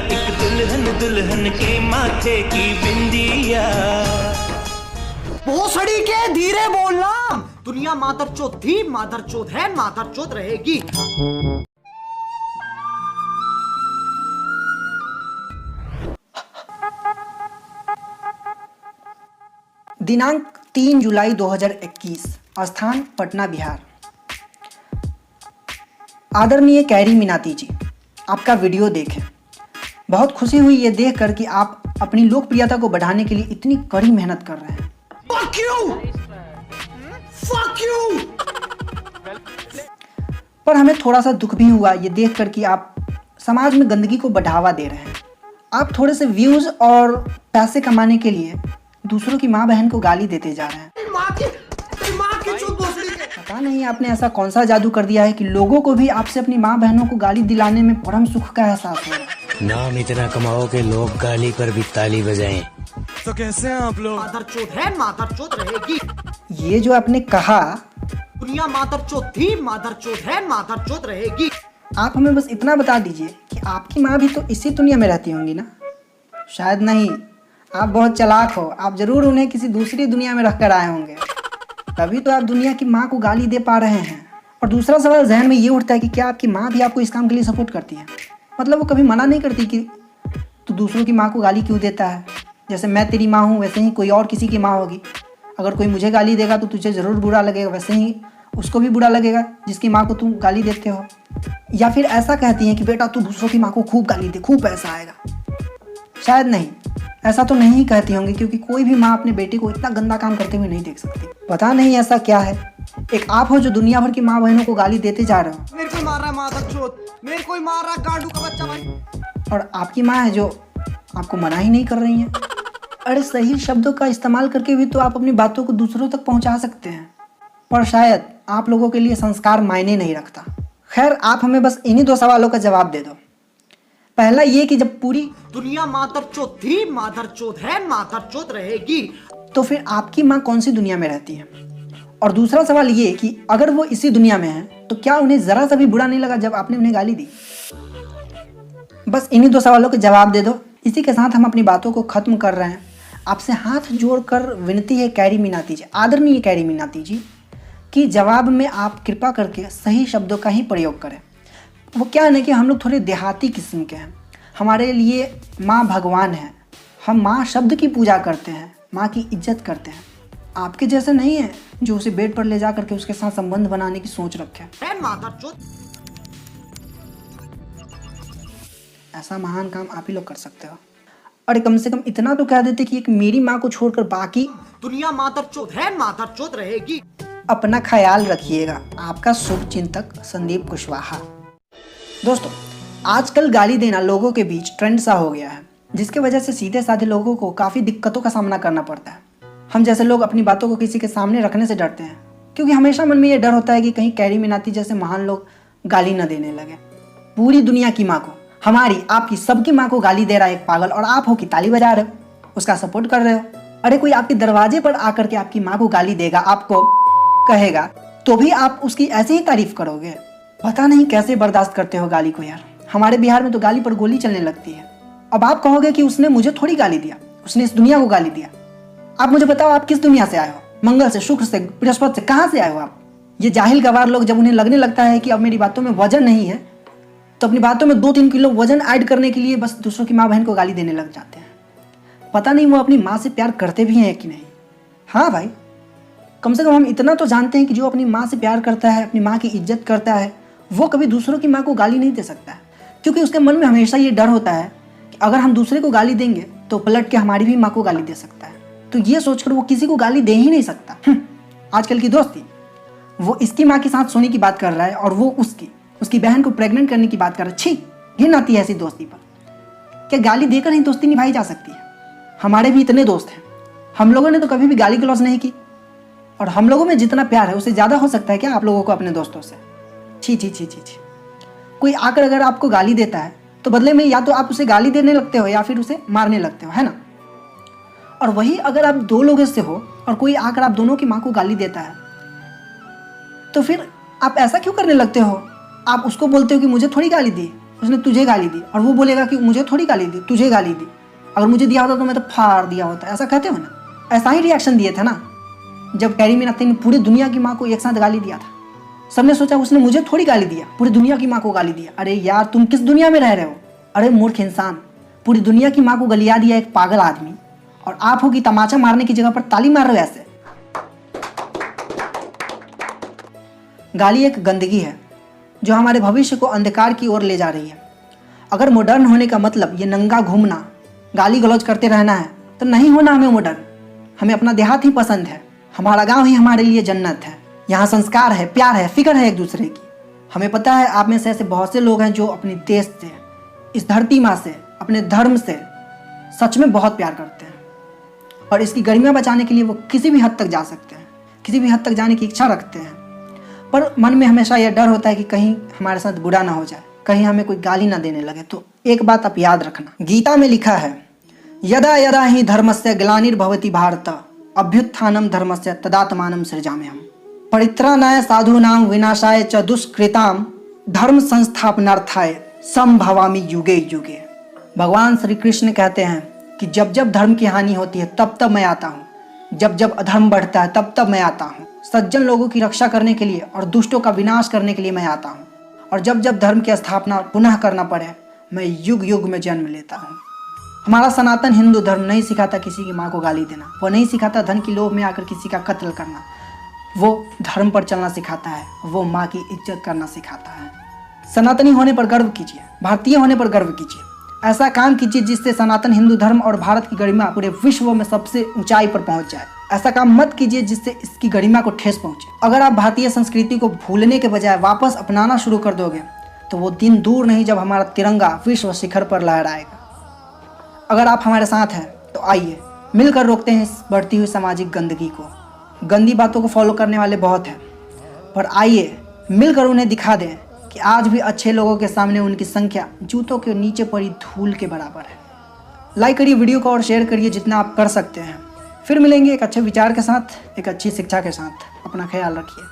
एक दुल्हन दुल्हन के माथे की बिंदिया। भोसड़ी के धीरे बोलना। दुनिया मादरचोद थी, मादरचोद है, मादरचोद रहेगी। दिनांक 3 जुलाई 2021, स्थान पटना बिहार। आदरणीय कैरी मीनाती जी, आपका वीडियो देखें। बहुत खुशी हुई ये देखकर कि आप अपनी लोकप्रियता को बढ़ाने के लिए इतनी कड़ी मेहनत कर रहे हैं। Fuck you! Fuck you! पर हमें थोड़ा सा दुख भी हुआ ये देखकर कि आप समाज में गंदगी को बढ़ावा दे रहे हैं। आप थोड़े से व्यूज और पैसे कमाने के लिए दूसरों की माँ बहन को गाली देते जा रहे हैं। पता नहीं आपने ऐसा कौन सा जादू कर दिया है कि लोगों को भी आपसे अपनी माँ बहनों को गाली दिलाने में परम सुख का एहसास हो रहा है। नाम इतना कमाओ कि लोग गाली पर भी ताली बजाएं। तो कैसे हैं आप लोग? मादरचोद है, मादरचोद रहेगी। ये जो आपने कहा, दुनिया मादरचोद थी, मादरचोद है, मादरचोद रहेगी। आप हमें बस इतना बता दीजिए कि आपकी माँ भी तो इसी दुनिया में रहती होंगी ना? शायद नहीं, आप बहुत चालाक हो। आप जरूर उन्हें किसी दूसरी दुनिया में रखकर आए होंगे, तभी तो आप दुनिया की माँ को गाली दे पा रहे हैं। और दूसरा सवाल जहन में ये उठता है कि क्या आपकी माँ भी आपको इस काम के लिए सपोर्ट करती है? मतलब वो कभी मना नहीं करती कि तू दूसरों की माँ को गाली क्यों देता है? जैसे मैं तेरी माँ हूँ वैसे ही कोई और किसी की माँ होगी। अगर कोई मुझे गाली देगा तो तुझे ज़रूर बुरा लगेगा, वैसे ही उसको भी बुरा लगेगा जिसकी माँ को तुम गाली देते हो। या फिर ऐसा कहती हैं कि बेटा तू दूसरों की माँ को खूब गाली दे, खूब पैसा आएगा। शायद नहीं, ऐसा तो नहीं कहती होंगी, क्योंकि कोई भी माँ अपने बेटे को इतना गंदा काम करते हुए नहीं देख सकती। पता नहीं ऐसा क्या है। एक आप हो जो दुनिया भर की माँ बहनों को गाली देते जा रहे हो। मेरे को मार रहा है मादरचोद, मेरे को मार रहा है गांडू का बच्चा भाई। और आपकी माँ है जो आपको मना ही नहीं कर रही है। अरे सही शब्दों का इस्तेमाल करके भी तो आप अपनी बातों को दूसरों तक पहुंचा सकते हैं, पर शायद आप लोगों के लिए संस्कार मायने नहीं रखता। खैर, आप हमें बस इन्हीं 2 सवालों का जवाब दे दो। पहला ये कि जब पूरी दुनिया मादरचोद थी, मादरचोद है, मादरचोद रहेगी, तो फिर आपकी माँ कौन सी दुनिया में रहती है? और दूसरा सवाल ये कि अगर वो इसी दुनिया में है तो क्या उन्हें जरा सा भी बुरा नहीं लगा जब आपने उन्हें गाली दी? बस इन्हीं 2 सवालों के जवाब दे दो। इसी के साथ हम अपनी बातों को खत्म कर रहे हैं। आपसे हाथ जोड़कर विनती है कैरी मीनाती जी, आदरणीय कैरी मीनाती जी, कि जवाब में आप कृपा करके सही शब्दों का ही प्रयोग करें। वो क्या है ना कि हम लोग थोड़े देहाती किस्म के हैं। हमारे लिए माँ भगवान है। हम माँ शब्द की पूजा करते हैं, माँ की इज्जत करते हैं। आपके जैसे नहीं है जो उसे बेड पर ले जा करके उसके साथ संबंध बनाने की सोच रखे। मादरचोद। ऐसा महान काम आप ही लोग कर सकते हो। अरे कम से कम इतना तो कह देते कि एक मेरी माँ को छोड़कर बाकी दुनिया मादरचोद है, मादरचोद रहेगी। अपना ख्याल रखिएगा। आपका शुभ चिंतक संदीप कुशवाहा। दोस्तों, आजकल गाली देना लोगों के बीच ट्रेंड सा हो गया है, जिसके वजह से सीधे साधे लोगों को काफ़ी दिक्कतों का सामना करना पड़ता है। हम जैसे लोग अपनी बातों को किसी के सामने रखने से डरते हैं, क्योंकि हमेशा मन में ये डर होता है कि कहीं कैरी मीनाती जैसे महान लोग गाली न देने लगे। पूरी दुनिया की माँ को, हमारी, आपकी, सबकी माँ को गाली दे रहा है एक पागल, और आप हो कि ताली बजा रहे हो, उसका सपोर्ट कर रहे हो। अरे कोई आपके दरवाजे पर आकर के आपकी माँ को गाली देगा, आपको कहेगा, तो भी आप उसकी ऐसे ही तारीफ करोगे? पता नहीं कैसे बर्दाश्त करते हो गाली को यार। हमारे बिहार में तो गाली पर गोली चलने लगती है। अब आप कहोगे कि उसने मुझे थोड़ी गाली दिया, उसने इस दुनिया को गाली दिया। आप मुझे बताओ, आप किस दुनिया से आए हो? मंगल से, शुक्र से, बृहस्पति से? कहाँ से आए हो आप? ये जाहिल गवार लोग जब उन्हें लगने लगता है कि अब मेरी बातों में वजन नहीं है, तो अपनी बातों में 2-3 किलो वजन ऐड करने के लिए बस दूसरों की माँ बहन को गाली देने लग जाते हैं। पता नहीं वो अपनी माँ से प्यार करते भी हैं कि नहीं। हाँ भाई, कम से कम हम इतना तो जानते हैं कि जो अपनी माँ से प्यार करता है, अपनी माँ की इज्जत करता है, वो कभी दूसरों की माँ को गाली नहीं दे सकता है। क्योंकि उसके मन में हमेशा ये डर होता है कि अगर हम दूसरे को गाली देंगे तो पलट के हमारी भी माँ को गाली दे सकता है। तो ये सोचकर वो किसी को गाली दे ही नहीं सकता। आजकल की दोस्ती, वो इसकी माँ के साथ सोने की बात कर रहा है और वो उसकी बहन को प्रेग्नेंट करने की बात कर रहा है। छी, घिन आती है ऐसी दोस्ती पर। क्या गाली देकर ही दोस्ती निभाई जा सकती है? हमारे भी इतने दोस्त हैं, हम लोगों ने तो कभी भी गाली गलौज नहीं की, और हम लोगों में जितना प्यार है उससे ज़्यादा हो सकता है क्या आप लोगों को अपने दोस्तों से? छी छी छी छी छी। कोई आकर अगर आपको गाली देता है तो बदले में या तो आप उसे गाली देने लगते हो या फिर उसे मारने लगते हो, है ना? और वही अगर आप 2 लोगों से हो और कोई आकर आप दोनों की माँ को गाली देता है, तो फिर आप ऐसा क्यों करने लगते हो? आप उसको बोलते हो कि मुझे थोड़ी गाली दी, उसने तुझे गाली दी, और वो बोलेगा कि मुझे थोड़ी गाली दी, तुझे गाली दी, अगर मुझे दिया होता तो मैं तो फाड़ दिया होता। ऐसा कहते हो ना, ऐसा ही रिएक्शन दिए थे ना जब कैरी मिनाटी ने पूरी दुनिया की माँ को एक साथ गाली दिया था। सबने सोचा उसने मुझे थोड़ी गाली दिया, पूरी दुनिया की माँ को गाली दिया। अरे यार तुम किस दुनिया में रह रहे हो? अरे मूर्ख इंसान, पूरी दुनिया की माँ को गलिया दिया एक पागल आदमी, और आप हो कि तमाचा मारने की जगह पर ताली मार रहे हो ऐसे। गाली एक गंदगी है जो हमारे भविष्य को अंधकार की ओर ले जा रही है। अगर मॉडर्न होने का मतलब ये नंगा घूमना, गाली गलौज करते रहना है तो नहीं होना हमें मॉडर्न। हमें अपना देहात ही पसंद है, हमारा गांव ही हमारे लिए जन्नत है। यहाँ संस्कार है, प्यार है, फिक्र है एक दूसरे की। हमें पता है आप में से ऐसे बहुत से लोग हैं जो अपने देश से, इस धरती माँ से, अपने धर्म से सच में बहुत प्यार करते हैं, और इसकी गरिमा बचाने के लिए वो किसी भी हद तक जा सकते हैं, किसी भी हद तक जाने की इच्छा रखते हैं। पर मन में हमेशा यह डर होता है कि कहीं हमारे साथ बुरा ना हो जाए, कहीं हमें कोई गाली ना देने लगे। तो एक बात आप याद रखना, गीता में लिखा है, यदा यदा ही धर्मस्य ग्लानिर्भवति भारत अभ्युत्थानम धर्मस्य तदात्मानं सृजाम्यहम् परित्राणाय साधूनां विनाशाय च दुष्कृतां धर्म संस्थापनार्थाय संभवामि युगे युगे। भगवान श्री कृष्ण कहते हैं कि जब जब धर्म की हानि होती है तब तब मैं आता हूँ, जब जब अधर्म बढ़ता है तब तब मैं आता हूँ। सज्जन लोगों की रक्षा करने के लिए और दुष्टों का विनाश करने के लिए मैं आता हूँ, और जब जब धर्म की स्थापना पुनः करना पड़े मैं युग युग में जन्म लेता हूँ। हमारा सनातन हिंदू धर्म नहीं सिखाता किसी की माँ को गाली देना, वो नहीं सिखाता धन की लोभ में आकर किसी का कत्ल करना, वो धर्म पर चलना सिखाता है, वो माँ की इज्जत करना सिखाता है। सनातनी होने पर गर्व कीजिए, भारतीय होने पर गर्व कीजिए, ऐसा काम कीजिए जिससे सनातन हिंदू धर्म और भारत की गरिमा पूरे विश्व में सबसे ऊंचाई पर पहुंच जाए। ऐसा काम मत कीजिए जिससे इसकी गरिमा को ठेस पहुंचे। अगर आप भारतीय संस्कृति को भूलने के बजाय वापस अपनाना शुरू कर दोगे तो वो दिन दूर नहीं जब हमारा तिरंगा विश्व शिखर पर लहराएगा। अगर आप हमारे साथ हैं तो आइए मिलकर रोकते हैं इस बढ़ती हुई सामाजिक गंदगी को। गंदी बातों को फॉलो करने वाले बहुत हैं, पर आइए मिलकर उन्हें दिखा दें कि आज भी अच्छे लोगों के सामने उनकी संख्या जूतों के नीचे पड़ी धूल के बराबर है। लाइक करिए वीडियो को और शेयर करिए जितना आप कर सकते हैं। फिर मिलेंगे एक अच्छे विचार के साथ, एक अच्छी शिक्षा के साथ। अपना ख्याल रखिए।